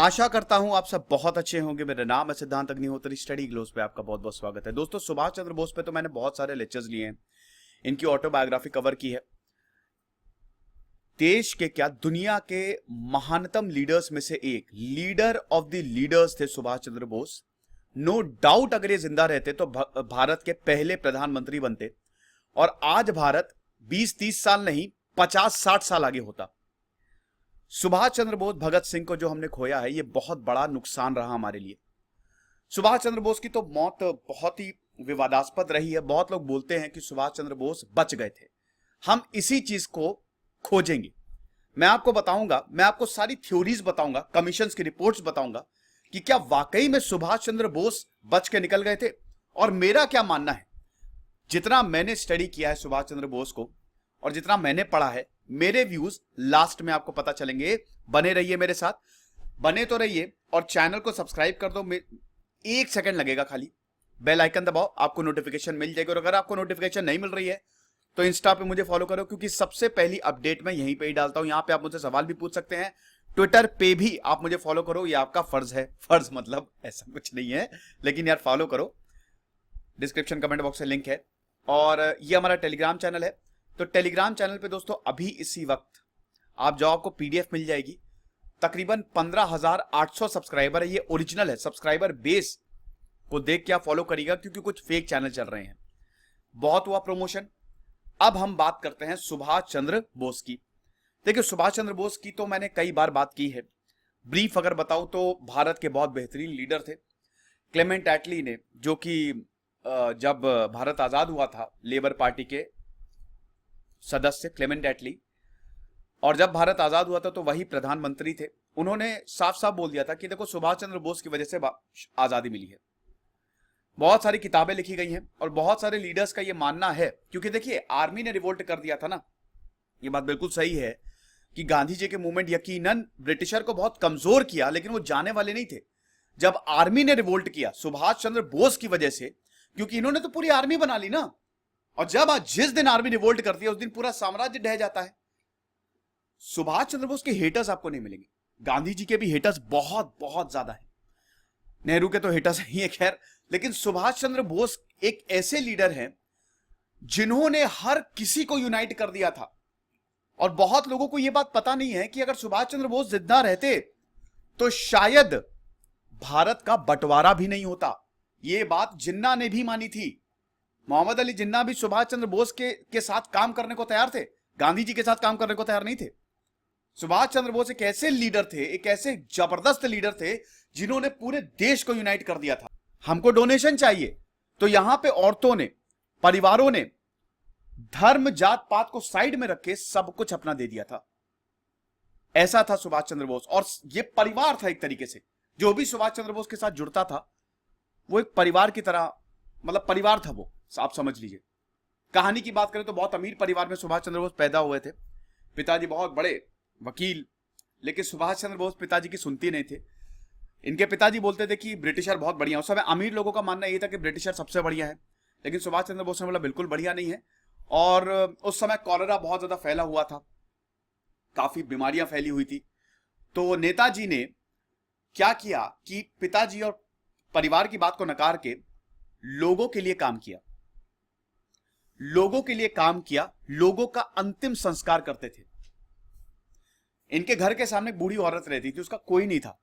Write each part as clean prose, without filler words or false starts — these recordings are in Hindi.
आशा करता हूं आप सब बहुत अच्छे होंगे। मेरा नाम है सिद्धांत अग्निहोत्री। स्टडी ग्लोस पे आपका बहुत बहुत स्वागत है। दोस्तों, सुभाष चंद्र बोस पे तो मैंने बहुत सारे लेक्चर्स लिए हैं, इनकी ऑटोबायोग्राफी कवर की है। देश के क्या, दुनिया के महानतम लीडर्स में से एक, लीडर ऑफ द लीडर्स थे सुभाष चंद्र बोस। नो डाउट अगर ये जिंदा रहते तो भारत के पहले प्रधानमंत्री बनते और आज भारत 20-30 साल नहीं 50-60 साल आगे होता। सुभाष चंद्र बोस, भगत सिंह को जो हमने खोया है, ये बहुत बड़ा नुकसान रहा हमारे लिए। सुभाष चंद्र बोस की तो मौत बहुत ही विवादास्पद रही है। बहुत लोग बोलते हैं कि सुभाष चंद्र बोस बच गए थे। हम इसी चीज को खोजेंगे। मैं आपको बताऊंगा, मैं आपको सारी थ्योरीज बताऊंगा, कमीशंस की रिपोर्ट्स बताऊंगा कि क्या वाकई में सुभाष चंद्र बोस बच के निकल गए थे और मेरा क्या मानना है। जितना मैंने स्टडी किया है सुभाष चंद्र बोस को और जितना मैंने पढ़ा है, मेरे व्यूज लास्ट में आपको पता चलेंगे। बने रहिए मेरे साथ, बने तो रहिए और चैनल को सब्सक्राइब कर दो। 1 सेकंड लगेगा, खाली बेल आइकन दबाओ, आपको नोटिफिकेशन मिल जाएगी। और अगर आपको नोटिफिकेशन नहीं मिल रही है तो इंस्टा पे मुझे फॉलो करो, क्योंकि सबसे पहली अपडेट मैं यहीं पे ही डालता हूं। यहां पे आप मुझसे सवाल भी पूछ सकते हैं। ट्विटर पे भी आप मुझे फॉलो करो, ये आपका फर्ज है। फर्ज मतलब ऐसा कुछ नहीं है, लेकिन यार फॉलो करो। डिस्क्रिप्शन कमेंट बॉक्स में लिंक है। और ये हमारा टेलीग्राम चैनल है। तो टेलीग्राम चैनल पे दोस्तों अभी इसी वक्त आप जाओ, आपको पीडीएफ मिल जाएगी। तकरीबन 15,800 सब्सक्राइबर है। ये ओरिजिनल है, सब्सक्राइबर बेस को देख के आप फॉलो करिएगा, क्योंकि कुछ फेक चैनल चल रहे हैं। बहुत हुआ प्रमोशन। अब हम बात करते हैं सुभाष चंद्र बोस की। देखिए, सुभाष चंद्र बोस की तो मैंने कई बार बात की है। ब्रीफ अगर बताऊं तो भारत के बहुत बेहतरीन लीडर थे। क्लेमेंट एटली ने, जो कि जब भारत आजाद हुआ था, लेबर पार्टी के सदस्य क्लेमेंट एटली, और जब भारत आजाद हुआ था तो वही प्रधानमंत्री थे। उन्होंने साफ साफ बोल दिया था कि देखो, सुभाष चंद्र बोस की वजह से आजादी मिली है। बहुत सारी किताबें लिखी गई हैं और बहुत सारे लीडर्स का यह मानना है, क्योंकि देखिए आर्मी ने रिवोल्ट कर दिया था ना। ये बात बिल्कुल सही है कि गांधी जी के मूवमेंट यकीनन ब्रिटिशर को बहुत कमजोर किया, लेकिन वो जाने वाले नहीं थे। जब आर्मी ने रिवोल्ट किया सुभाष चंद्र बोस की वजह से, क्योंकि इन्होंने तो पूरी आर्मी बना ली ना। और जब आज जिस दिन आर्मी रिवोल्ट करती है उस दिन पूरा साम्राज्य ढह जाता है। सुभाष चंद्र बोस के हेटर्स आपको नहीं मिलेंगे। गांधी जी के भी हेटर्स बहुत बहुत ज्यादा है। नेहरू के तो हेटर्स ही है खैर, लेकिन सुभाष चंद्र बोस एक ऐसे लीडर हैं जिन्होंने हर किसी को यूनाइट कर दिया था। और बहुत लोगों को यह बात पता नहीं है कि अगर सुभाष चंद्र बोस जिंदा रहते तो शायद भारत का बंटवारा भी नहीं होता। यह बात जिन्ना ने भी मानी थी। मोहम्मद अली जिन्ना भी सुभाष चंद्र बोस के साथ काम करने को तैयार थे, गांधी जी के साथ काम करने को तैयार नहीं थे। सुभाष चंद्र बोस एक ऐसे लीडर थे, एक ऐसे जबरदस्त लीडर थे जिन्होंने पूरे देश को यूनाइट कर दिया था। हमको डोनेशन चाहिए तो यहां पे औरतों ने, परिवारों ने धर्म जात पात को साइड में रख के सब कुछ अपना दे दिया था। ऐसा था सुभाष चंद्र बोस। और यह परिवार था एक तरीके से। जो भी सुभाष चंद्र बोस के साथ जुड़ता था वो एक परिवार की तरह, मतलब परिवार था वो, आप समझ लीजिए। कहानी की बात करें तो बहुत अमीर परिवार में सुभाष चंद्र बोस पैदा हुए थे। पिताजी बहुत बड़े वकील, लेकिन सुभाष चंद्र बोस पिताजी की सुनती नहीं थे। इनके पिताजी बोलते थे कि ब्रिटिशर बहुत बढ़िया। उस समय अमीर लोगों का मानना यह था कि ब्रिटिशर सबसे बढ़िया है, लेकिन सुभाष चंद्र बोस ने बोला बिल्कुल बढ़िया नहीं है। और उस समय कॉलेरा बहुत ज्यादा फैला हुआ था, काफी बीमारियां फैली हुई थी। तो नेताजी ने क्या किया कि पिताजी और परिवार की बात को नकार के लोगों के लिए काम किया। लोगों के लिए काम किया, लोगों का अंतिम संस्कार करते थे। इनके घर के सामने बूढ़ी औरत रहती थी, उसका कोई नहीं था।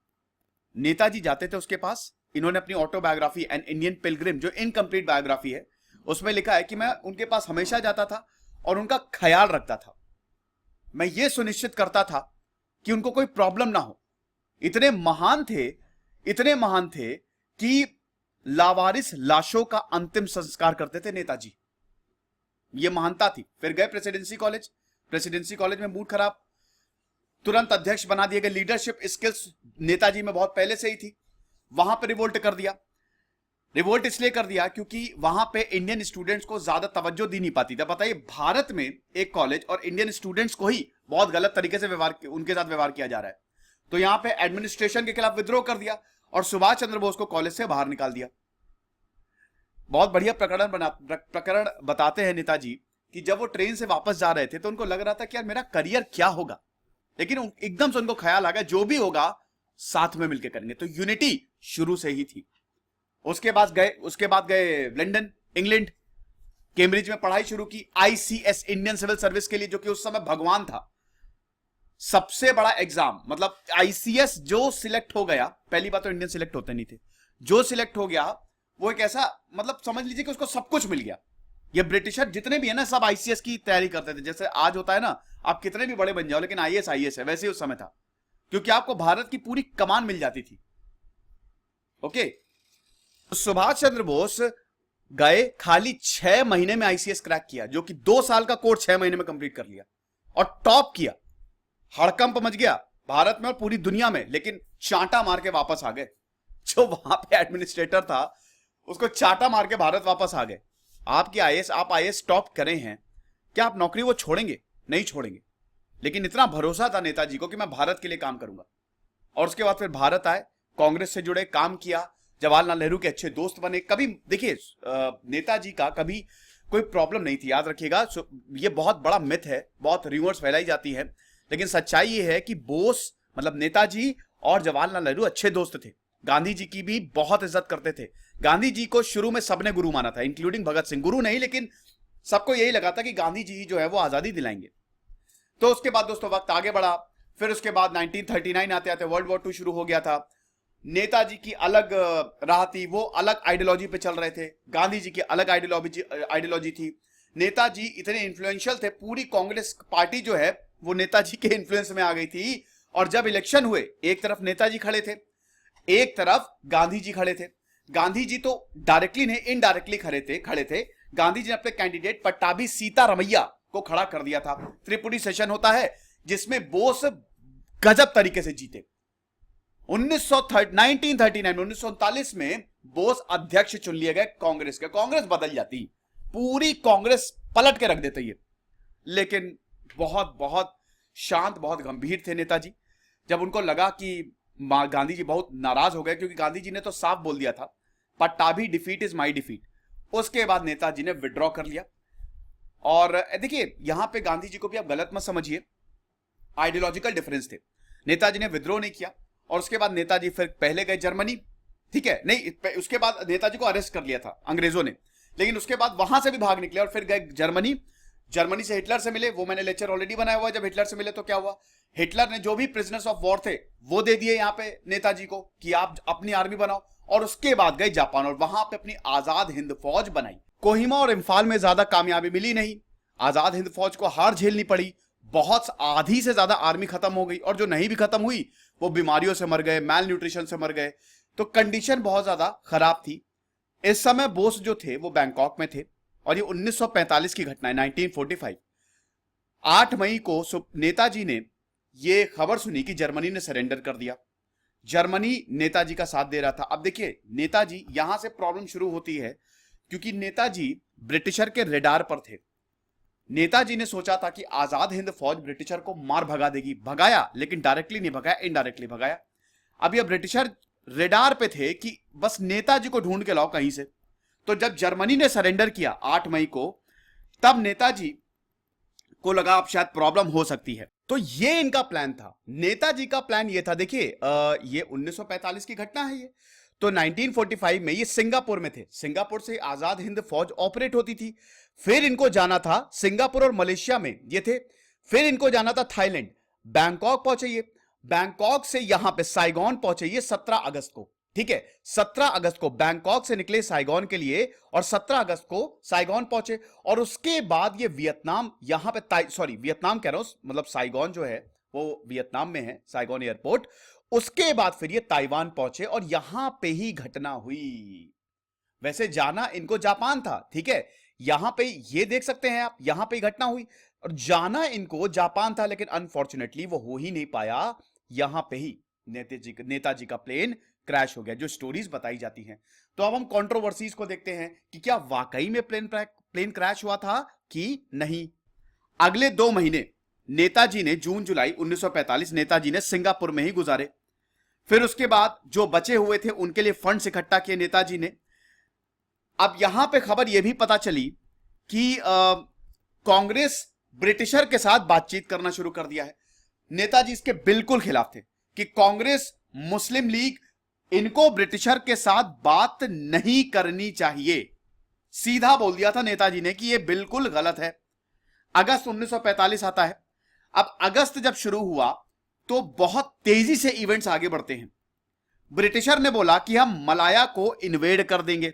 नेताजी जाते थे उसके पास। इन्होंने अपनी ऑटोबायोग्राफी एन इंडियन पिलग्रिम, जो इनकम्प्लीट बायोग्राफी है, उसमें लिखा है कि मैं उनके पास हमेशा जाता था और उनका ख्याल रखता था। मैं यह सुनिश्चित करता था कि उनको कोई प्रॉब्लम ना हो। इतने महान थे, इतने महान थे कि लावारिस लाशों का अंतिम संस्कार करते थे नेताजी। यह महानता थी। फिर गए प्रेसिडेंसी कॉलेज। प्रेसिडेंसी कॉलेज में मूड खराब, तुरंत अध्यक्ष बना दिए गए। लीडरशिप स्किल्स नेताजी में बहुत पहले से ही थी। वहां पे रिवोल्ट कर दिया। रिवोल्ट इसलिए कर दिया क्योंकि वहां पे इंडियन स्टूडेंट्स को ज्यादा तवज्जो दी नहीं पाती था। बताइए, भारत में एक कॉलेज और इंडियन स्टूडेंट्स को ही बहुत गलत तरीके से उनके साथ व्यवहार किया जा रहा है। तो यहां पे एडमिनिस्ट्रेशन के खिलाफ विद्रोह कर दिया और सुभाष चंद्र बोस को कॉलेज से बाहर निकाल दिया। बहुत बढ़िया प्रकरण बताते हैं नेताजी कि जब वो ट्रेन से वापस जा रहे थे तो उनको लग रहा था कि यार मेरा करियर क्या होगा, लेकिन एकदम से उनको ख्याल आ गया जो भी होगा साथ में मिलकर करेंगे। तो यूनिटी शुरू से ही थी। उसके बाद गए लंदन, इंग्लैंड, कैम्ब्रिज में पढ़ाई शुरू की, आईसीएस इंडियन सिविल सर्विस के लिए, जो कि उस समय भगवान था, सबसे बड़ा एग्जाम। मतलब आईसीएस जो सिलेक्ट हो गया, पहली बात तो इंडियन सिलेक्ट होते नहीं थे, जो सिलेक्ट हो गया वो एक ऐसा, मतलब समझ लीजिए कि उसको सब कुछ मिल गया। ये ब्रिटिशर जितने भी है ना, सब आईसीएस की तैयारी करते थे। जैसे आज होता है ना, आप कितने भी बड़े बन जाओ लेकिन आईएएस है, वैसे ही उस समय था, क्योंकि आपको भारत की पूरी कमान मिल जाती थी। ओके, तो सुभाष चंद्र बोस गए, खाली 6 महीने में आईसीएस क्रैक किया, जो कि 2 साल का कोर्स 6 महीने में कंप्लीट कर लिया और टॉप किया। हड़कंप मच गया भारत में और पूरी दुनिया में, लेकिन चांटा मार के वापस आ गए। जो वहां पे एडमिनिस्ट्रेटर था उसको चांटा मार के भारत वापस आ गए। आप आईएएस टॉप करे हैं, क्या आप नौकरी वो छोड़ेंगे? नहीं छोड़ेंगे। लेकिन इतना भरोसा था नेताजी को कि मैं भारत के लिए काम करूंगा। और उसके बाद फिर भारत आए, कांग्रेस से जुड़े, काम किया, जवाहरलाल नेहरू के अच्छे दोस्त बने। कभी देखिए, नेताजी का कभी कोई प्रॉब्लम नहीं थी, याद रखिएगा। ये बहुत बड़ा मिथ है, बहुत रिवर्स फैलाई जाती है, लेकिन सच्चाई ये है कि बोस मतलब नेताजी और जवाहरलाल नेहरू अच्छे दोस्त थे। गांधी जी की भी बहुत इज्जत करते थे। गांधी जी को शुरू में सबने गुरु माना था, इंक्लूडिंग भगत सिंह। गुरु नहीं, लेकिन सबको यही लगा था कि गांधी जी जो है वो आजादी दिलाएंगे। तो उसके बाद दोस्तों वक्त आगे बढ़ा। फिर उसके बाद 1939 आते आते वर्ल्ड वॉर 2 शुरू हो गया था। नेताजी की अलग राह थी, वो अलग आइडियोलॉजी पे चल रहे थे। गांधी जी की अलग आइडियोलॉजी थी। नेताजी इतने इन्फ्लुएंशियल थे, पूरी कांग्रेस पार्टी जो है वो नेताजी के इन्फ्लुएंस में आ गई थी। और जब इलेक्शन हुए, एक तरफ नेताजी खड़े थे, एक तरफ गांधी जी खड़े थे। गांधी जी तो डायरेक्टली नहीं, इनडायरेक्टली खड़े थे। गांधी जी ने अपने कैंडिडेट पट्टाभी सीतारमैया को खड़ा कर दिया था। त्रिपुटी सेशन होता है जिसमें बोस गजब तरीके से जीते। 1939 में बोस अध्यक्ष चुन लिए गए कांग्रेस के। कांग्रेस बदल जाती, पूरी कांग्रेस पलट के रख देते ये। लेकिन बहुत बहुत शांत, बहुत गंभीर थे नेताजी। जब उनको लगा कि गांधी जी बहुत नाराज हो गए, क्योंकि गांधी जी ने तो साफ बोल दिया था, Pattabhi defeat is my defeat. उसके बाद नेताजी ने विड्रॉ कर लिया। और देखिए, यहां पे गांधी जी को भी आप गलत मत समझिए, आइडियोलॉजिकल डिफरेंस थे। नेताजी ने विद्रोह नहीं किया और उसके बाद नेताजी फिर पहले गए जर्मनी, ठीक है, नहीं, उसके बाद नेताजी को अरेस्ट कर लिया था अंग्रेजों ने, लेकिन उसके बाद वहां से भी भाग निकले और फिर गए जर्मनी। जर्मनी से हिटलर से मिले, वो मैंने लेक्चर ऑलरेडी बनाया हुआ है। जब हिटलर से मिले तो क्या हुआ, हिटलर ने जो भी प्रिजनर्स ऑफ वॉर थे वो दे दिए यहाँ पे नेताजी को कि आप अपनी आर्मी बनाओ। और उसके बाद गए जापान और वहां पे अपनी आजाद हिंद फौज बनाई। कोहिमा और इम्फाल में ज्यादा कामयाबी मिली नहीं, आजाद हिंद फौज को हार झेलनी पड़ी। बहुत आधी से ज्यादा आर्मी खत्म हो गई, और जो नहीं भी खत्म हुई वो बीमारियों से मर गए, मैल न्यूट्रिशन से मर गए। तो कंडीशन बहुत ज्यादा खराब थी। इस समय बोस जो थे वो बैंकॉक में थे, और ये 1945 की घटना है, 1945। 8 मई को नेताजी ने ये खबर सुनी कि जर्मनी ने सरेंडर कर दिया। जर्मनी नेताजी का साथ दे रहा था। अब देखिए, नेताजी, यहां से प्रॉब्लम शुरू होती है, क्योंकि नेताजी ब्रिटिशर के रेडार पर थे। नेताजी ने सोचा था कि आजाद हिंद फौज ब्रिटिशर को मार भगा देगी। भगाया, लेकिन डायरेक्टली नहीं भगाया, इनडायरेक्टली भगाया। अब ये ब्रिटिशर रेडार पे थे कि बस नेताजी को ढूंढ के लाओ कहीं से। तो जब जर्मनी ने सरेंडर किया 8 मई को, तब नेताजी को लगा अब शायद प्रॉब्लम हो सकती है। तो ये इनका प्लान था। नेताजी का प्लान ये था, देखिए ये 1945 की घटना है ये। तो 1945 में ये सिंगापुर में थे। सिंगापुर से आजाद हिंद फौज ऑपरेट होती थी। फिर इनको जाना था, सिंगापुर और मलेशिया में ये थे। फिर इनको जाना था थाईलैंड। बैंकॉक पहुंचे ये। बैंकॉक से यहां पे साइगॉन पहुंचे ये 17 अगस्त को, ठीक है। 17 अगस्त को बैंकॉक से निकले साइगॉन के लिए, और 17 अगस्त को साइगॉन पहुंचे। और उसके बाद ये वियतनाम, यहां पे वियतनाम कह रहा हूं, मतलब साइगॉन जो है वो वियतनाम में है, साइगॉन एयरपोर्ट। उसके बाद फिर ये ताइवान पहुंचे और यहां पे ही घटना हुई। वैसे जाना इनको जापान था, ठीक है, यहां पे ये देख सकते हैं आप, यहां पे ही घटना हुई। और जाना इनको जापान था, लेकिन अनफॉर्चुनेटली वो हो ही नहीं पाया। यहां पे ही नेताजी का प्लेन क्रैश हो गया, जो स्टोरीज बताई जाती हैं। तो अब हम कंट्रोवर्सीज को देखते हैं कि क्या वाकई में प्लेन क्रैश हुआ था कि नहीं। अगले 2 महीने नेताजी ने, जून जुलाई 1945 नेताजी ने सिंगापुर में ही गुजारे। फिर उसके बाद जो बचे हुए थे उनके लिए फंड्स इकट्ठा किए नेताजी ने। अब यहां पे खबर यह भी पता चली कि कांग्रेस ब्रिटिशर के साथ बातचीत करना शुरू कर दिया है। नेताजी इसके बिल्कुल खिलाफ थे कि कांग्रेस मुस्लिम लीग, इनको ब्रिटिशर के साथ बात नहीं करनी चाहिए। सीधा बोल दिया था नेताजी ने कि यह बिल्कुल गलत है। अगस्त 1945 आता है। अब अगस्त जब शुरू हुआ तो बहुत तेजी से इवेंट्स आगे बढ़ते हैं। ब्रिटिशर ने बोला कि हम मलाया को इन्वेड कर देंगे।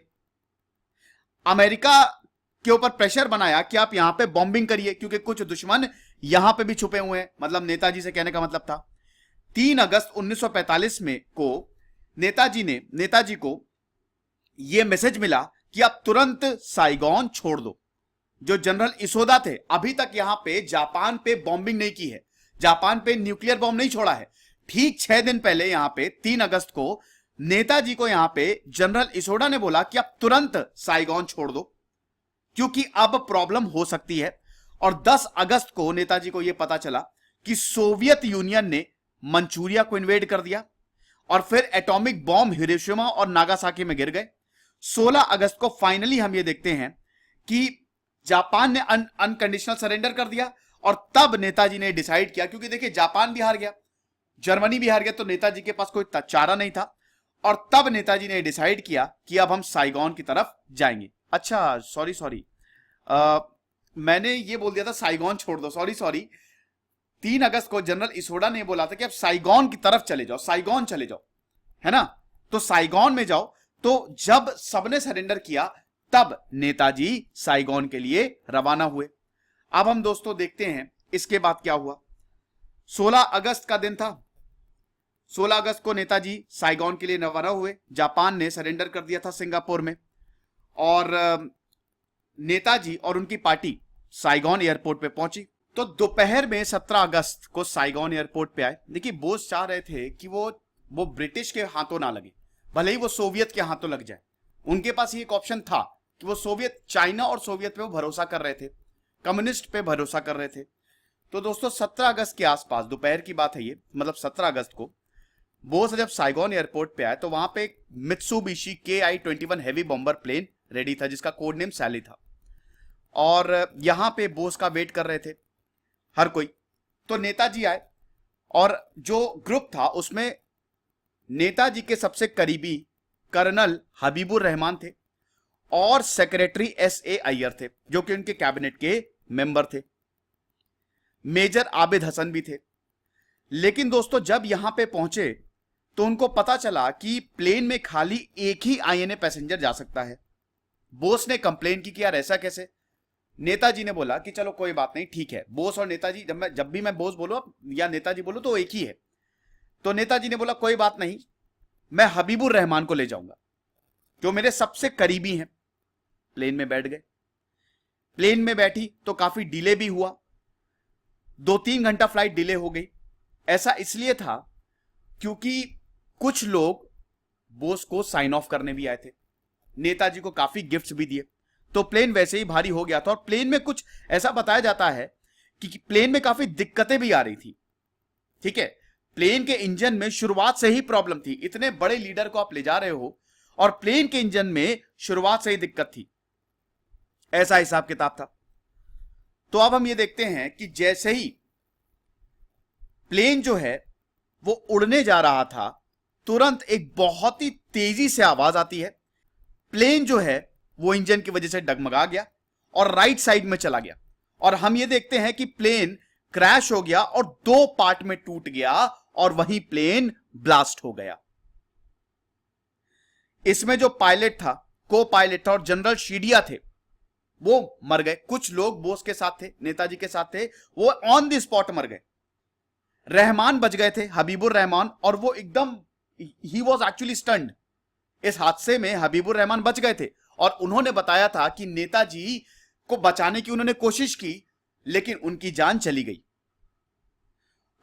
अमेरिका के ऊपर प्रेशर बनाया कि आप यहां पे बॉम्बिंग करिए, क्योंकि कुछ दुश्मन यहां पे भी छुपे हुए हैं। मतलब नेताजी से कहने का मतलब था 3 अगस्त 1945 में को नेताजी को यह मैसेज मिला कि आप तुरंत साइगोन छोड़ दो। जो जनरल इसोदा थे, अभी तक यहां पे जापान पे बॉम्बिंग नहीं की है, जापान पे न्यूक्लियर बॉम्ब नहीं छोड़ा है। ठीक 6 दिन पहले यहां पे 3 अगस्त को नेताजी को यहां पे जनरल इसोदा ने बोला कि आप तुरंत साइगोन छोड़ दो, क्योंकि अब प्रॉब्लम हो सकती है। और 10 अगस्त को नेताजी को यह पता चला कि सोवियत यूनियन ने मंचूरिया को इन्वेड कर दिया और फिर एटॉमिक बॉम्ब हिरोशिमा और नागासाकी में गिर गए। 16 अगस्त को फाइनली हम ये देखते हैं कि जापान ने अनकंडीशनल सरेंडर कर दिया। और तब नेताजी ने डिसाइड किया, क्योंकि देखिए जापान भी हार गया, जर्मनी भी हार गया, तो नेताजी के पास कोई चारा नहीं था। और तब नेताजी ने डिसाइड किया कि अब हम साइगोन की तरफ जाएंगे। अच्छा सॉरी, मैंने ये बोल दिया था साइगोन छोड़ दो, सॉरी। 3 अगस्त को जनरल इसोदा ने बोला था कि अब साइगोन की तरफ चले जाओ, साइगोन चले जाओ, है ना। तो साइगोन में जाओ। तो जब सबने सरेंडर किया तब नेताजी साइगोन के लिए रवाना हुए। अब हम दोस्तों देखते हैं इसके बाद क्या हुआ। 16 अगस्त का दिन था। 16 अगस्त को नेताजी साइगोन के लिए रवाना हुए। जापान ने सरेंडर कर दिया था सिंगापुर में। और नेताजी और उनकी पार्टी साइगोन एयरपोर्ट पे पहुंची। तो दोपहर में 17 अगस्त को साइगोन एयरपोर्ट पे आए। देखिए बोस चाह रहे थे कि वो ब्रिटिश के हाथों ना लगे, भले ही वो सोवियत के हाथों लग जाए। उनके पास ये एक ऑप्शन था कि वो सोवियत, चाइना और सोवियत पे वो भरोसा कर रहे थे, कम्युनिस्ट पे भरोसा कर रहे थे। तो दोस्तों 17 अगस्त के आसपास, दोपहर की बात है ये, मतलब 17 अगस्त को बोस जब साइगोन एयरपोर्ट पे आए तो वहां पे एक Mitsubishi KI-21 heavy bomber plane ready था, जिसका कोड नेम सैली था। और यहां पे बोस का वेट कर रहे थे हर कोई। तो नेताजी आए और जो ग्रुप था उसमें नेताजी के सबसे करीबी कर्नल हबीबुर रहमान थे और सेक्रेटरी SA अय्यर थे, जो कि उनके कैबिनेट के मेंबर थे। मेजर आबिद हसन भी थे। लेकिन दोस्तों जब यहां पे पहुंचे तो उनको पता चला कि प्लेन में खाली एक ही INA पैसेंजर जा सकता है। बोस ने कंप्लेन की कि यार ऐसा कैसे। नेताजी ने बोला कि चलो कोई बात नहीं, ठीक है। बोस और नेताजी, जब भी मैं बोस बोलूं या नेताजी बोलूं तो एक ही है। तो नेताजी ने बोला कोई बात नहीं, मैं हबीबुर रहमान को ले जाऊंगा, जो मेरे सबसे करीबी हैं। प्लेन में बैठ गए। प्लेन में बैठी तो काफी डिले भी हुआ, 2-3 घंटा फ्लाइट डिले हो गई। ऐसा इसलिए था क्योंकि कुछ लोग बोस को साइन ऑफ करने भी आए थे। नेताजी को काफी गिफ्ट्स भी दिए। तो प्लेन वैसे ही भारी हो गया था। और प्लेन में कुछ ऐसा बताया जाता है कि प्लेन में काफी दिक्कतें भी आ रही थी। ठीक है, प्लेन के इंजन में शुरुआत से ही प्रॉब्लम थी। इतने बड़े लीडर को आप ले जा रहे हो और प्लेन के इंजन में शुरुआत से ही दिक्कत थी, ऐसा हिसाब किताब था। तो अब हम ये देखते हैं कि जैसे ही प्लेन जो है वो उड़ने जा रहा था, तुरंत एक बहुत ही तेजी से आवाज आती है। प्लेन जो है वो इंजन की वजह से डगमगा गया और राइट साइड में चला गया। और हम ये देखते हैं कि प्लेन क्रैश हो गया और 2 पार्ट में टूट गया और वहीं प्लेन ब्लास्ट हो गया। इसमें जो पायलट था, को पायलट था और जनरल शीडिया थे, वो मर गए। कुछ लोग बोस के साथ थे, नेताजी के साथ थे, वो ऑन द स्पॉट मर गए। रहमान बच गए थे, हबीबुर रहमान, और वो एकदम ही वॉज एक्चुअली स्टन्ड। इस हादसे में हबीबुर रहमान बच गए थे और उन्होंने बताया था कि नेताजी को बचाने की उन्होंने कोशिश की, लेकिन उनकी जान चली गई।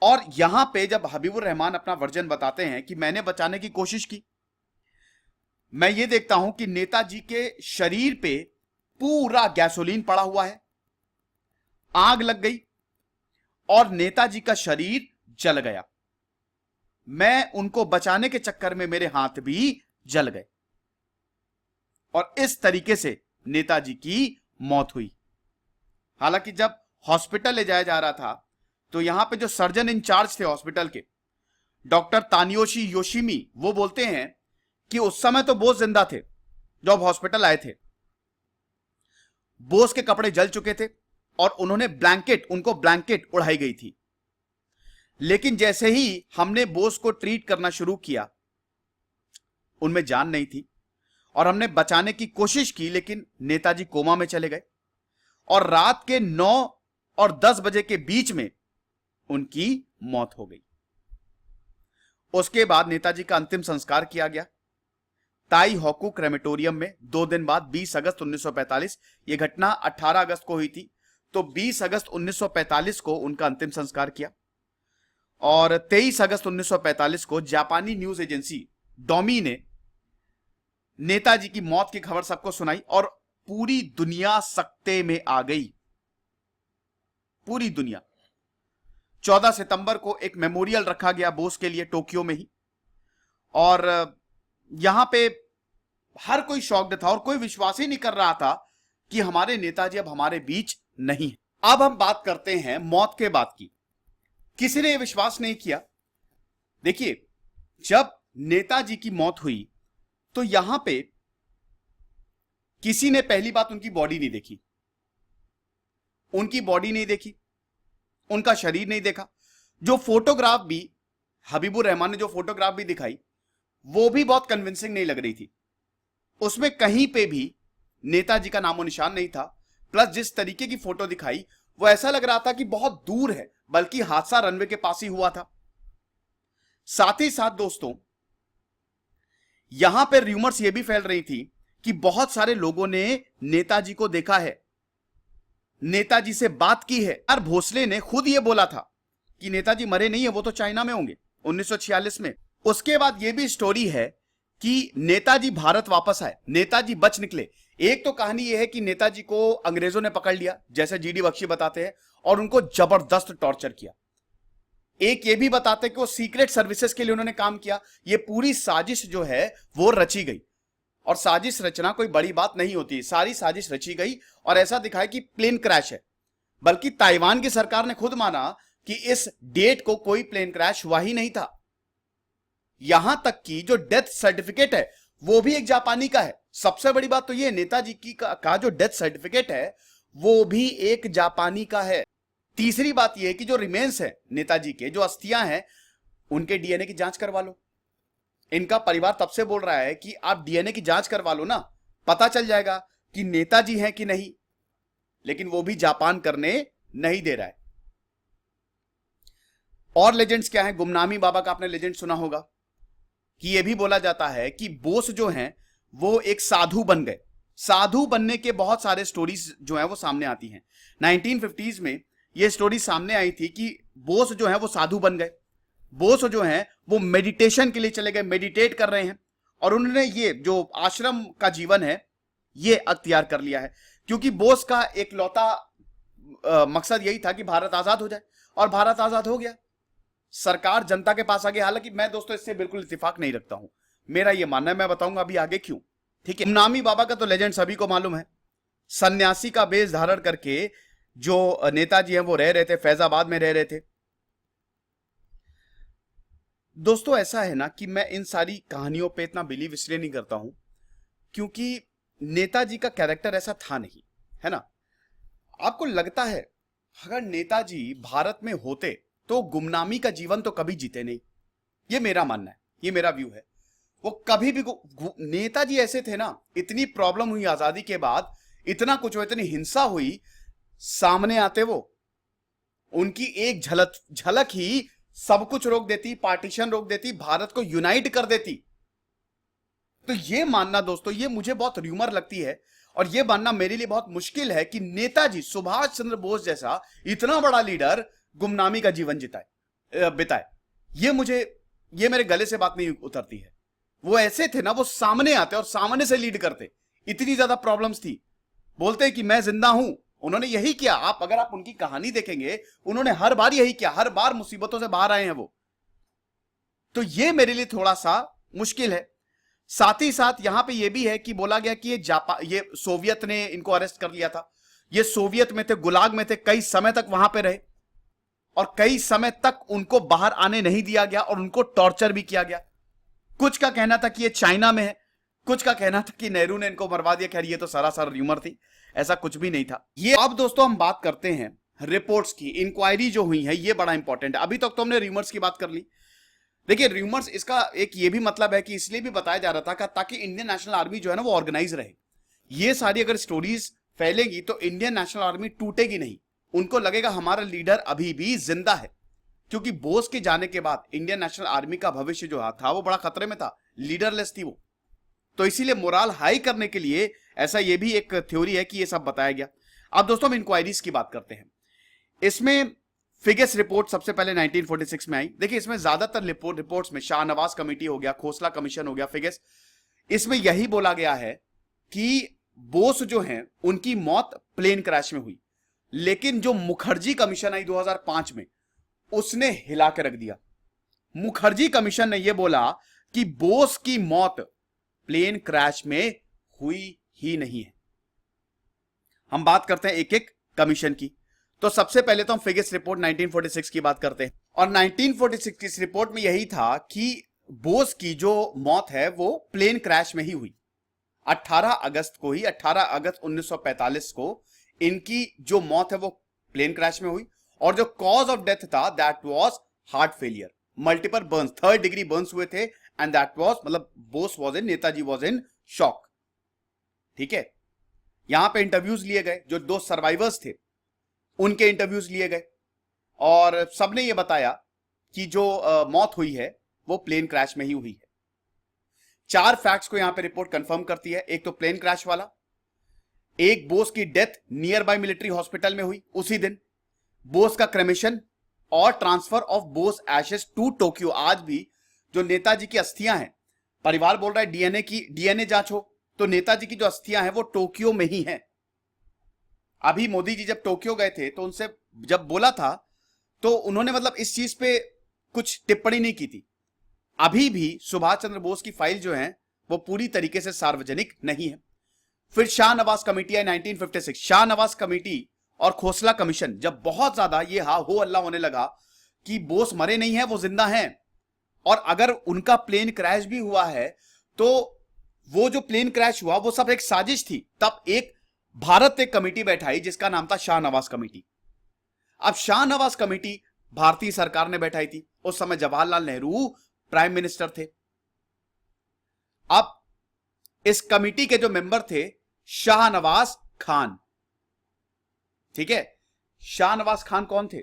और यहां पे जब हबीबुर रहमान अपना वर्जन बताते हैं कि मैंने बचाने की कोशिश की, मैं ये देखता हूं कि नेताजी के शरीर पे पूरा गैसोलीन पड़ा हुआ है, आग लग गई और नेताजी का शरीर जल गया। मैं उनको बचाने के चक्कर में मेरे हाथ भी जल गए और इस तरीके से नेताजी की मौत हुई। हालांकि जब हॉस्पिटल ले जाया जा रहा था तो यहां पे जो सर्जन इंचार्ज थे हॉस्पिटल के, डॉक्टर तानियोशी योशिमी, वो बोलते हैं कि उस समय तो बोस जिंदा थे जब हॉस्पिटल आए थे। बोस के कपड़े जल चुके थे और उनको ब्लैंकेट उड़ाई गई थी। लेकिन जैसे ही हमने बोस को ट्रीट करना शुरू किया, उनमें जान नहीं थी और हमने बचाने की कोशिश की, लेकिन नेताजी कोमा में चले गए और रात के 9 और 10 बजे के बीच में उनकी मौत हो गई। उसके बाद नेताजी का अंतिम संस्कार किया गया ताई होकू क्रेमेटोरियम में 2 दिन बाद 20 अगस्त 1945। यह घटना 18 अगस्त को हुई थी, तो 20 अगस्त 1945 को उनका अंतिम संस्कार किया और 23 अगस्त 1945 को जापानी न्यूज एजेंसी डोमी ने नेताजी की मौत की खबर सबको सुनाई और पूरी दुनिया सकते में आ गई। पूरी दुनिया। 14 सितंबर को एक मेमोरियल रखा गया बोस के लिए टोक्यो में ही, और यहां पे हर कोई शॉक्ड था और कोई विश्वास ही नहीं कर रहा था कि हमारे नेताजी अब हमारे बीच नहीं है। अब हम बात करते हैं मौत के बाद की। किसी ने यह विश्वास नहीं किया। देखिए, जब नेताजी की मौत हुई तो यहां पे किसी ने पहली बात उनकी बॉडी नहीं देखी, उनका शरीर नहीं देखा। जो फोटोग्राफ भी हबीबुर रहमान ने जो फोटोग्राफ भी दिखाई, वो भी बहुत कन्विंसिंग नहीं लग रही थी। उसमें कहीं पे भी नेताजी का नामो निशान नहीं था। प्लस जिस तरीके की फोटो दिखाई, वो ऐसा लग रहा था कि बहुत दूर है, बल्कि हादसा रनवे के पास ही हुआ था। साथ ही साथ दोस्तों, यहां पर रूमर्स ये भी फैल रही थी कि बहुत सारे लोगों ने नेताजी को देखा है, नेताजी से बात की है। यार, भोसले ने खुद ये बोला था कि नेताजी मरे नहीं है, वो तो चाइना में होंगे 1946 में। उसके बाद ये भी स्टोरी है कि नेताजी भारत वापस आए, नेताजी बच निकले। एक तो कहानी यह है कि नेताजी को अंग्रेजों ने पकड़ लिया, जैसे जीडी बख्शी बताते हैं, और उनको जबरदस्त टॉर्चर किया। एक ये भी बताते हैं कि वो सीक्रेट सर्विसेज के लिए उन्होंने काम किया। ये पूरी साजिश जो है वो रची गई, और साजिश रचना कोई बड़ी बात नहीं होती। सारी साजिश रची गई और ऐसा दिखाया कि प्लेन क्रैश है। बल्कि ताइवान की सरकार ने खुद माना कि इस डेट को कोई प्लेन क्रैश हुआ ही नहीं था। यहां तक कि जो डेथ सर्टिफिकेट है वो भी एक जापानी का है। सबसे बड़ी बात तो ये, नेताजी की का जो डेथ सर्टिफिकेट है वो भी एक जापानी का है। तीसरी बात यह है कि जो रिमेन्स है नेताजी के, जो अस्थियां हैं, उनके डीएनए की जांच करवा लो। इनका परिवार तब से बोल रहा है कि आप डीएनए की जांच करवा लो ना, पता चल जाएगा कि नेताजी हैं कि नहीं। लेकिन वो भी जापान करने नहीं दे रहा है। और लेजेंड्स क्या है? गुमनामी बाबा का आपने लेजेंड सुना होगा कि यह भी बोला जाता है कि बोस जो हैं वो एक साधु बन गए। साधु बनने के बहुत सारे स्टोरीज जो हैं वो सामने आती हैं। 1950s में ये स्टोरी सामने आई थी कि बोस जो हैं वो साधु बन गए। बोस जो हैं वो मेडिटेशन के लिए चले गए, मेडिटेट कर रहे हैं, और उन्होंने ये जो आश्रम का जीवन है ये अख्तियार कर लिया है। क्योंकि बोस का एक लौता मकसद यही था कि भारत आजाद हो जाए, और भारत आजाद हो गया। सरकार जनता के पास आ गई। हालांकि मैं दोस्तों इससे बिल्कुल इत्तेफाक नहीं रखता हूं, मेरा ये मानना है, मैं बताऊंगा अभी आगे क्यों। ठीक है, गुमनामी बाबा का तो लेजेंड सभी को मालूम है। सन्यासी का वेश धारण करके जो नेताजी हैं वो रह रहे थे, फैजाबाद में रह रहे थे। दोस्तों ऐसा है ना कि मैं इन सारी कहानियों पे इतना बिलीव इसलिए नहीं करता हूं क्योंकि नेताजी का कैरेक्टर ऐसा था नहीं, है ना। आपको लगता है अगर नेताजी भारत में होते तो गुमनामी का जीवन तो कभी जीते नहीं? ये मेरा मानना है, ये मेरा व्यू है। वो कभी भी नेताजी ऐसे थे ना, इतनी प्रॉब्लम हुई आजादी के बाद, इतना कुछ हुआ, इतनी हिंसा हुई, सामने आते वो, उनकी एक झलक ही सब कुछ रोक देती, पार्टीशन रोक देती, भारत को यूनाइट कर देती। तो ये मानना दोस्तों, ये मुझे बहुत र्यूमर लगती है, और ये मानना मेरे लिए बहुत मुश्किल है कि नेताजी सुभाष चंद्र बोस जैसा इतना बड़ा लीडर गुमनामी का जीवन बिताए। ये मेरे गले से बात नहीं उतरती है। वो ऐसे थे ना, वो सामने आते और सामने से लीड करते। इतनी ज्यादा प्रॉब्लम्स थी, बोलते कि मैं जिंदा हूं। उन्होंने यही किया। अगर आप उनकी कहानी देखेंगे, उन्होंने हर बार यही किया, हर बार मुसीबतों से बाहर आए हैं वो। तो ये मेरे लिए थोड़ा सा मुश्किल है। साथ ही साथ यहां पे ये भी है कि बोला गया कि ये सोवियत ने इनको अरेस्ट कर लिया था। ये सोवियत में थे, गुलाग में थे, कई समय तक वहां पे रहे, और कई समय तक उनको बाहर आने नहीं दिया गया और उनको टॉर्चर भी किया गया। कुछ का कहना था कि ये चाइना में है, कुछ का कहना था कि नेहरू ने इनको मरवा दिया। खैर ये तो सरासर र्यूमर थी, ऐसा कुछ भी नहीं था ये। अब दोस्तों हम बात करते हैं रिपोर्ट्स की। इंक्वायरी जो हुई है ये बड़ा इंपॉर्टेंट है। अभी तक तो हमने र्यूमर्स की बात कर ली। देखिए र्यूमर्स, इसका एक ये भी मतलब है कि इसलिए भी बताया जा रहा था ताकि इंडियन नेशनल आर्मी जो है ना वो ऑर्गेनाइज रहे। ये सारी अगर स्टोरीज फैलेगी तो इंडियन नेशनल आर्मी टूटेगी नहीं। उनको लगेगा हमारा लीडर अभी भी जिंदा है, क्योंकि बोस के जाने के बाद इंडियन नेशनल आर्मी का भविष्य जो था वो बड़ा खतरे में था, लीडरलेस थी वो। तो इसीलिए मोराल हाई करने के लिए ऐसा ये भी एक थ्योरी है कि ये सब बताया गया। अब दोस्तों हम इंक्वायरीज की बात करते हैं। इसमें फिगेस रिपोर्ट सबसे पहले 1946 में आई। देखिए इसमें ज्यादातर रिपोर्ट्स में शाहनवाज कमेटी हो गया, खोसला कमीशन हो गया, फिगेस, इसमें यही बोला गया है कि बोस जो हैं उनकी मौत प्लेन क्रैश में हुई। लेकिन जो मुखर्जी कमीशन आई 2005 में, उसने हिला के रख दिया। मुखर्जी कमीशन ने यह बोला कि बोस की मौत प्लेन क्रैश में हुई ही नहीं है। हम बात करते हैं एक एक कमीशन की। तो सबसे पहले तो हम फिगेस रिपोर्ट 1946 की बात करते हैं। और 1946 की इस रिपोर्ट में यही था कि बोस की जो मौत है वो प्लेन क्रैश में ही हुई। 18 अगस्त को ही, 18 अगस्त 1945 को इनकी जो मौत है वो प्लेन क्रैश में हुई। और जो कॉज ऑफ डेथ था that was heart failure, multiple Burns, 3rd degree Burns हुए थे। एंड दैट वाज, मतलब Bose was in, Netaji was in shock. ठीक है, यहां पे इंटरव्यूज लिए गए, जो 2 सर्वाइवर्स थे उनके इंटरव्यूज लिए गए और सबने ये बताया कि जो मौत हुई है वो प्लेन क्रैश में ही हुई है। 4 फैक्ट्स को यहां पे रिपोर्ट कंफर्म करती है। एक तो प्लेन क्रैश वाला, एक बोस की death near by military hospital में हुई उसी दिन, बोस का क्रेमेशन और transfer of Bose ashes to Tokyo. आज भी जो नेताजी की अस्थियां हैं, परिवार बोल रहा है डीएनए जांच हो, तो नेताजी की जो अस्थियां हैं वो टोक्यो में ही हैं। अभी मोदी जी जब टोक्यो गए थे तो उनसे जब बोला था तो उन्होंने मतलब इस चीज पे कुछ टिप्पणी नहीं की थी। अभी भी सुभाष चंद्र बोस की फाइल जो है वो पूरी तरीके से सार्वजनिक नहीं है। फिर शाहनवाज कमेटी आई 1956। शाहनवाज कमेटी और खोसला कमीशन, जब बहुत ज्यादा ये हा हो अल्लाह होने लगा कि बोस मरे नहीं है, वो जिंदा हैं, और अगर उनका प्लेन क्रैश भी हुआ है तो वो जो प्लेन क्रैश हुआ वो सब एक साजिश थी, तब भारत एक कमेटी बैठाई जिसका नाम था शाहनवाज कमेटी। अब शाहनवाज कमेटी भारतीय सरकार ने बैठाई थी, उस समय जवाहरलाल नेहरू प्राइम मिनिस्टर थे। अब इस कमेटी के जो मेंबर थे शाहनवाज खान। ठीक है, शाहनवाज खान कौन थे?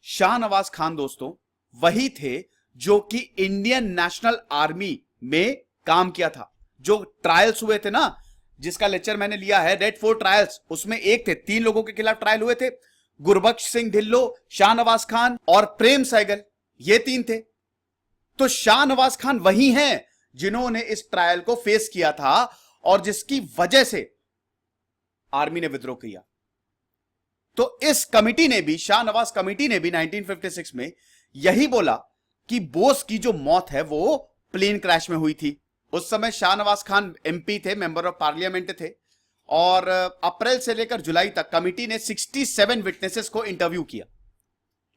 शाहनवाज खान दोस्तों वही थे जो कि इंडियन नेशनल आर्मी में काम किया था। जो ट्रायल्स हुए थे ना, जिसका लेक्चर मैंने लिया है, रेड फोर्ट ट्रायल्स, उसमें एक थे, 3 लोगों के खिलाफ ट्रायल हुए थे, गुरबख्श सिंह ढिल्लो, शाहनवाज खान और प्रेम सहगल, ये 3 थे। तो शाहनवाज खान वही हैं जिन्होंने इस ट्रायल को फेस किया था और जिसकी वजह से आर्मी ने विद्रोह किया। तो इस कमिटी ने भी, शाहनवाज कमिटी ने भी 1956 में यही बोला कि बोस की जो मौत है वो प्लेन क्रैश में हुई थी। उस समय शाहनवाज खान एमपी थे, मेंबर ऑफ पार्लियामेंट थे, और अप्रैल से लेकर जुलाई तक कमिटी ने 67 विटनेसेस को इंटरव्यू किया।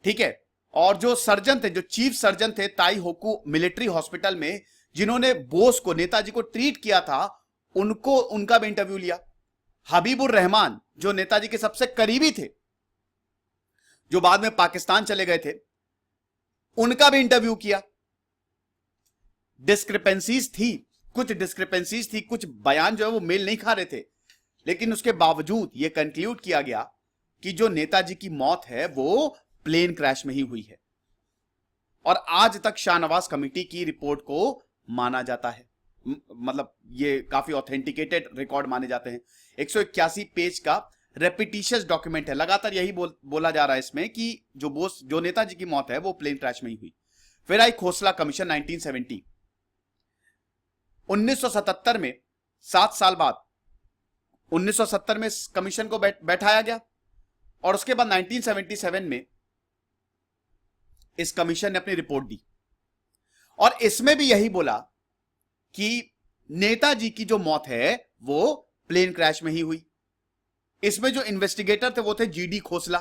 ठीक है, और जो सर्जन थे, जो चीफ सर्जन थे ताई होकू मिलिट्री हॉस्पिटल में, जिन्होंने बोस को, नेताजी को ट्रीट किया था, उनका भी इंटरव्यू लिया। हबीबुर रहमान जो नेताजी के सबसे करीबी थे, जो बाद में पाकिस्तान चले गए थे, उनका भी इंटरव्यू किया। डिस्क्रिपेंसीज थी, कुछ डिस्क्रिपेंसीज थी, कुछ बयान जो है वो मेल नहीं खा रहे थे, लेकिन उसके बावजूद यह कंक्लूड किया गया कि जो नेताजी की मौत है वो प्लेन क्रैश में ही हुई है। और आज तक शाहनवाज कमेटी की रिपोर्ट को माना जाता है, मतलब ये काफी ऑथेंटिकेटेड रिकॉर्ड माने जाते हैं। 181 पेज का रेपिटिशियस डॉक्यूमेंट है, लगातार यही बोला जा रहा है इसमें कि जो नेताजी की मौत है वो प्लेन क्रैश में ही हुई। फिर आई खोसला कमीशन 1970। 1977 में, 7 साल बाद 1970 में इस कमीशन को बैठाया गया, और उसके बाद 1977 में इस कमीशन ने अपनी रिपोर्ट दी, और इसमें भी यही बोला कि नेताजी की जो मौत है वो प्लेन क्रैश में ही हुई। इसमें जो इन्वेस्टिगेटर थे वो थे जीडी खोसला,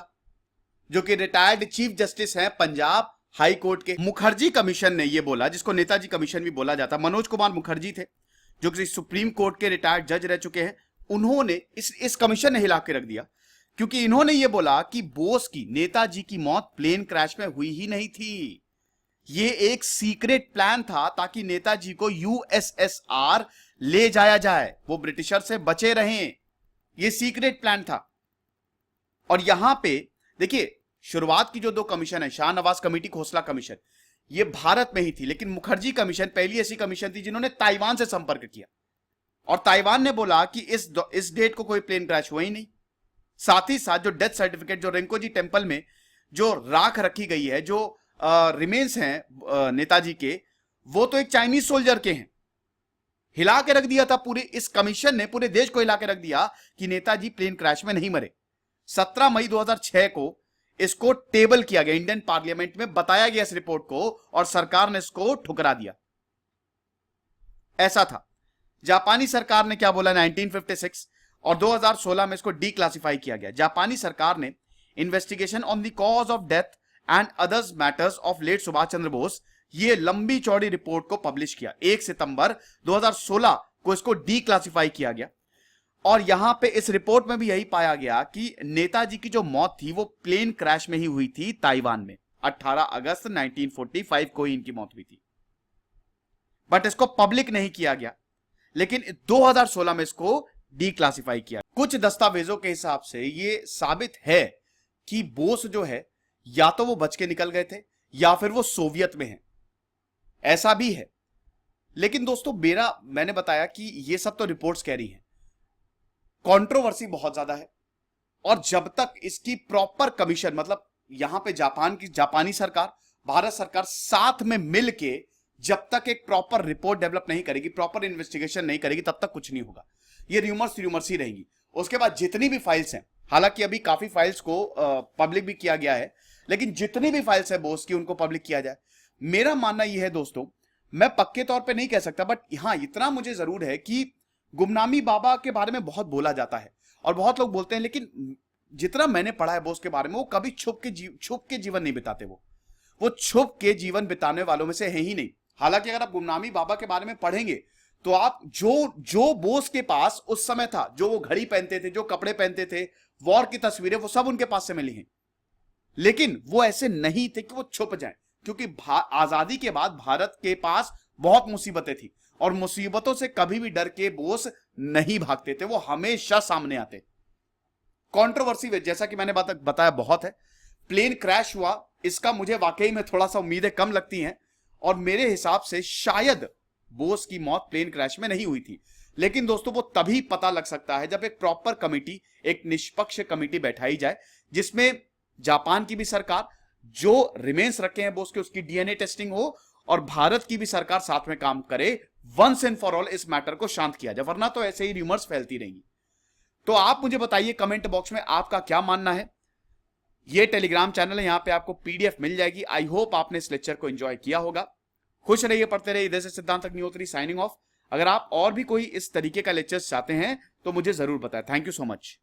जो कि रिटायर्ड चीफ जस्टिस हैं पंजाब हाई कोर्ट के। मुखर्जी कमीशन ने यह बोला, जिसको नेताजी कमीशन भी बोला जाता, मनोज कुमार मुखर्जी थे जो कि सुप्रीम कोर्ट के रिटायर्ड जज रह चुके हैं। उन्होंने इस कमीशन ने हिला के रख दिया, क्योंकि इन्होंने यह बोला कि बोस की, नेताजी की मौत प्लेन क्रैश में हुई ही नहीं थी। ये एक सीक्रेट प्लान था ताकि नेताजी को यूएसएसआर ले जाया जाए, वो ब्रिटिशर से बचे रहें। ये सीक्रेट प्लान था। और यहां पे देखिए, शुरुआत की जो दो कमीशन है, शाहनवाज कमेटी, खोसला कमीशन, ये भारत में ही थी, लेकिन मुखर्जी कमीशन पहली ऐसी कमीशन थी जिन्होंने ताइवान से संपर्क किया, और ताइवान ने बोला कि इस डेट को कोई प्लेन क्रैश हुआ ही नहीं। साथ ही साथ जो डेथ सर्टिफिकेट, जो रिंकोजी टेम्पल में जो राख रखी गई है, जो रिमेन्स हैं नेताजी के, वो तो एक चाइनीज सोल्जर के हैं। हिला के रख दिया था पूरे, इस कमीशन ने पूरे देश को हिला के रख दिया कि नेताजी प्लेन क्रैश में नहीं मरे। 17 मई 2006 को इसको टेबल किया गया, इंडियन पार्लियामेंट में बताया गया इस रिपोर्ट को, और सरकार ने इसको ठुकरा दिया। ऐसा था। जापानी सरकार ने क्या बोला 1956, और 2016 में इसको डीक्लासिफाई किया गया। जापानी सरकार ने investigation on the cause of death and others matters of late Subhash Chandra Bose, ये लंबी चौड़ी रिपोर्ट को पब्लिश किया। 1 सितंबर 2016 को इसको डीक्लासिफाई किया गया, और यहां पे इस रिपोर्ट में भी यही पाया गया कि नेताजी की जो मौत थी वो प्लेन क्रैश में ही हुई थी, ताइवान में। 18 अगस्त 1945 को ही इनकी मौत हुई थी, बट इसको पब्लिक नहीं किया गया, लेकिन 2016 में इसको डीक्लासिफाई किया। कुछ दस्तावेजों के हिसाब से ये साबित है कि बोस जो है, या तो वो बच के निकल गए थे या फिर वो सोवियत में हैं, ऐसा भी है। लेकिन दोस्तों, मैंने बताया कि ये सब तो रिपोर्ट्स कह रही हैं, कंट्रोवर्सी बहुत ज्यादा है, और जब तक इसकी प्रॉपर कमीशन, मतलब यहां पे जापानी सरकार, भारत सरकार साथ में मिलके जब तक एक प्रॉपर रिपोर्ट डेवलप नहीं करेगी, प्रॉपर इन्वेस्टिगेशन नहीं करेगी, तब तक कुछ नहीं होगा। ये रूमर्स ही रहेंगी। उसके बाद जितनी भी फाइल्स हैं, हालांकि अभी काफी फाइल्स को पब्लिक भी किया गया है, लेकिन जितनी भी फाइल्स है बोस की, उनको पब्लिक किया जाए। मेरा मानना यह है दोस्तों, मैं पक्के तौर पे नहीं कह सकता, बट हां इतना मुझे जरूर है कि गुमनामी बाबा के बारे में बहुत बोला जाता है और बहुत लोग बोलते हैं, लेकिन जितना मैंने पढ़ा है बोस के बारे में, वो कभी छुप के जीवन नहीं बिताते। वो छुप के जीवन बिताने वालों में से है ही नहीं। हालांकि अगर आप गुमनामी बाबा के बारे में पढ़ेंगे तो आप जो बोस के पास उस समय था, जो वो घड़ी पहनते थे, जो कपड़े पहनते थे, वॉर की तस्वीरें, वो सब उनके पास से मिली हैं। लेकिन वो ऐसे नहीं थे कि वो छुप जाएं, क्योंकि आजादी के बाद भारत के पास बहुत मुसीबतें थी, और मुसीबतों से कभी भी डर के बोस नहीं भागते थे, वो हमेशा सामने आते। कंट्रोवर्सी जैसा कि मैंने बताया बहुत है। प्लेन क्रैश हुआ, इसका मुझे वाकई में थोड़ा सा उम्मीदें कम लगती हैं, और मेरे हिसाब से शायद बोस की मौत प्लेन क्रैश में नहीं हुई थी। लेकिन दोस्तों, वो तभी पता लग सकता है जब एक प्रॉपर कमेटी, एक निष्पक्ष कमेटी बैठाई जाए, जिसमें जापान की भी सरकार, जो रिमेन्स रखे हैं बोस के, उसकी डीएनए टेस्टिंग हो, और भारत की भी सरकार साथ में काम करे, वंस एंड फॉर ऑल इस मैटर को शांत किया जाए, वरना तो ऐसे ही रूमर्स फैलती रहेंगी। तो आप मुझे बताइए कमेंट बॉक्स में आपका क्या मानना है। ये टेलीग्राम चैनल है, यहां पे आपको पीडीएफ मिल जाएगी। आई होप आपने इस लेक्चर को एंजॉय किया होगा। खुश रहिए, पढ़ते रहिए। इधर से सिद्धांत अग्निहोत्री साइनिंग ऑफ। अगर आप और भी कोई इस तरीके का लेक्चर्स चाहते हैं तो मुझे जरूर बताएं। Thank you so much.